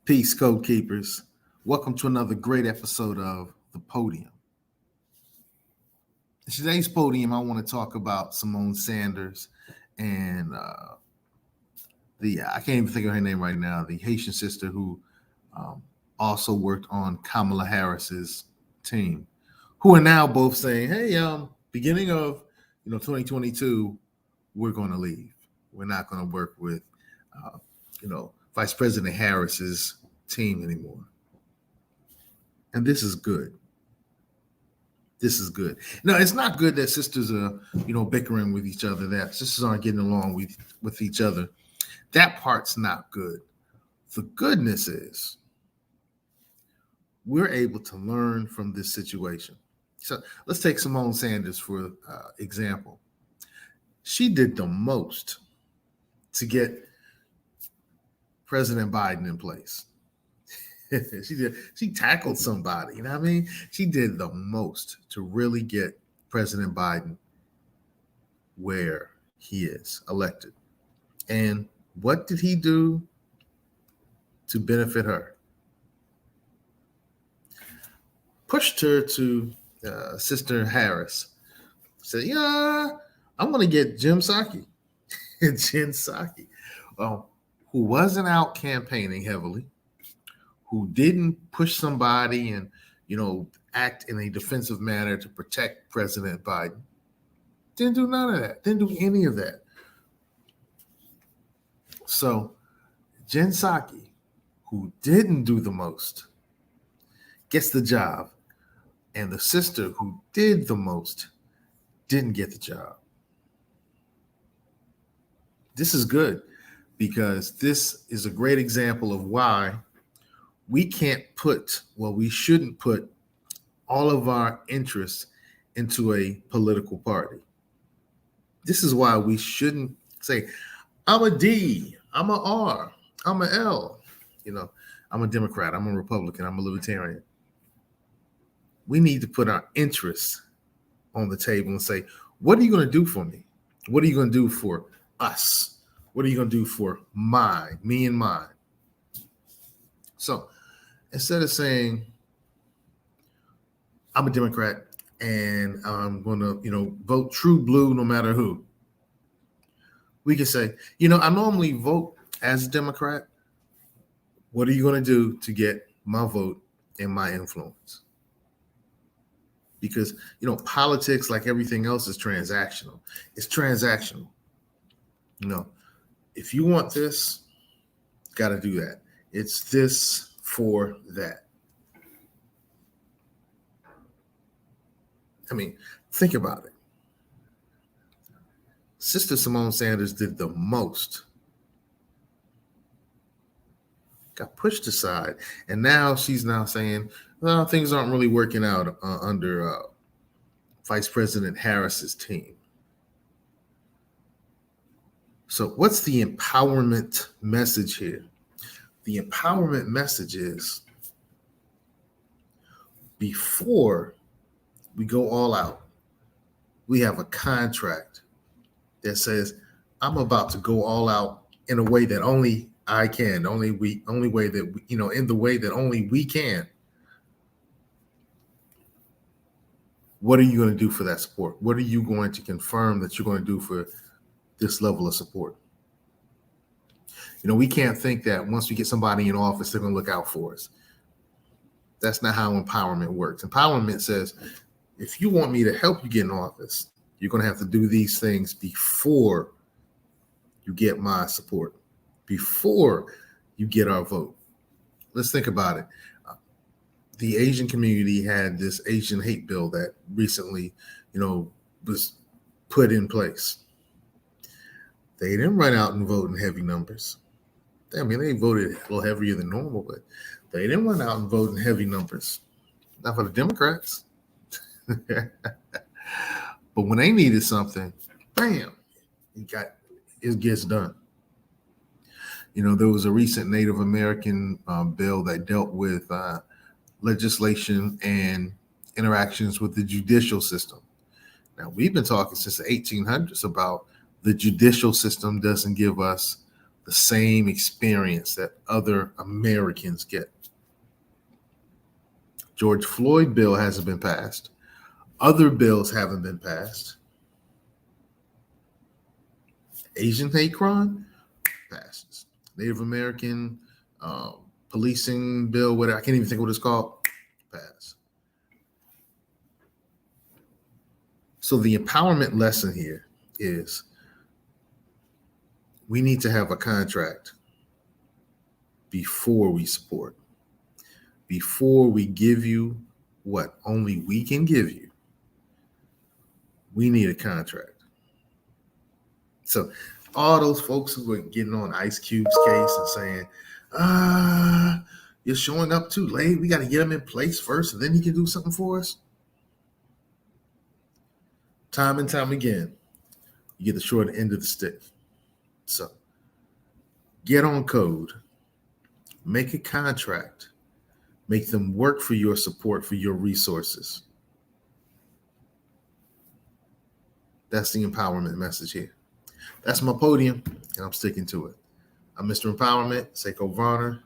Peace, Code Keepers. Welcome to another great episode of the Podium. In today's Podium, I want to talk about Symone Sanders and I can't even think of her name right now, the Haitian sister who also worked on Kamala Harris's team, who are now both saying, hey, beginning of 2022, we're going to leave. We're not going to work with Vice President Harris's team anymore. And this is good. This is good. Now, it's not good that sisters are, bickering with each other, that sisters aren't getting along with each other. That part's not good. The goodness is we're able to learn from this situation. So let's take Symone Sanders for example. She did the most to get President Biden in place. She tackled somebody, you know what I mean? She did the most to really get President Biden where he is elected. And what did he do to benefit her? Pushed her to Sister Harris. Said, I'm going to get Jen Psaki. Jen Psaki. Well, who wasn't out campaigning heavily, who didn't push somebody and, act in a defensive manner to protect President Biden. Didn't do none of that. Didn't do any of that. So Jen Psaki, who didn't do the most, gets the job. And the sister who did the most didn't get the job. This is good because this is a great example of why we shouldn't put all of our interests into a political party. This is why we shouldn't say, I'm a D, I'm a R, I'm a L. I'm a Democrat, I'm a Republican, I'm a Libertarian. We need to put our interests on the table and say, what are you going to do for me? What are you going to do for us? What are you going to do for me and mine? So instead of saying, I'm a Democrat and I'm going to, vote true blue no matter who, we can say, I normally vote as a Democrat. What are you going to do to get my vote and my influence? Because, politics, like everything else, is transactional. It's transactional. If you want this, got to do that. It's this for that. I mean, think about it. Sister Symone Sanders did the most. Got pushed aside. And now she's saying, well, things aren't really working out under Vice President Harris's team. So what's the empowerment message here? The empowerment message is, before we go all out, we have a contract that says, I'm about to go all out in a way that only I can, in the way that only we can. What are you going to do for that support? What are you going to confirm that you're going to do for this level of support? We can't think that once we get somebody in office, they're going to look out for us. That's not how empowerment works. Empowerment says, if you want me to help you get in office, you're going to have to do these things before you get my support, before you get our vote. Let's think about it. The Asian community had this Asian hate bill that recently, was put in place. They didn't run out and vote in heavy numbers. I mean, they voted a little heavier than normal, but they didn't run out and vote in heavy numbers. Not for the Democrats. But when they needed something, bam, it gets done. There was a recent Native American bill that dealt with legislation and interactions with the judicial system. Now, we've been talking since the 1800s about the judicial system doesn't give us the same experience that other Americans get. George Floyd bill hasn't been passed. Other bills haven't been passed. Asian hate crime passes. Native American policing bill, whatever, I can't even think what it's called, pass. So the empowerment lesson here is we need to have a contract before we support, before we give you what only we can give you. We need a contract. So all those folks who were getting on Ice Cube's case and saying, you're showing up too late, we got to get him in place first and then he can do something for us. Time and time again, you get the short end of the stick. So get on code, make a contract, make them work for your support, for your resources. That's the empowerment message here. That's my podium, and I'm sticking to it. I'm Mr. Empowerment, Seiko Varner.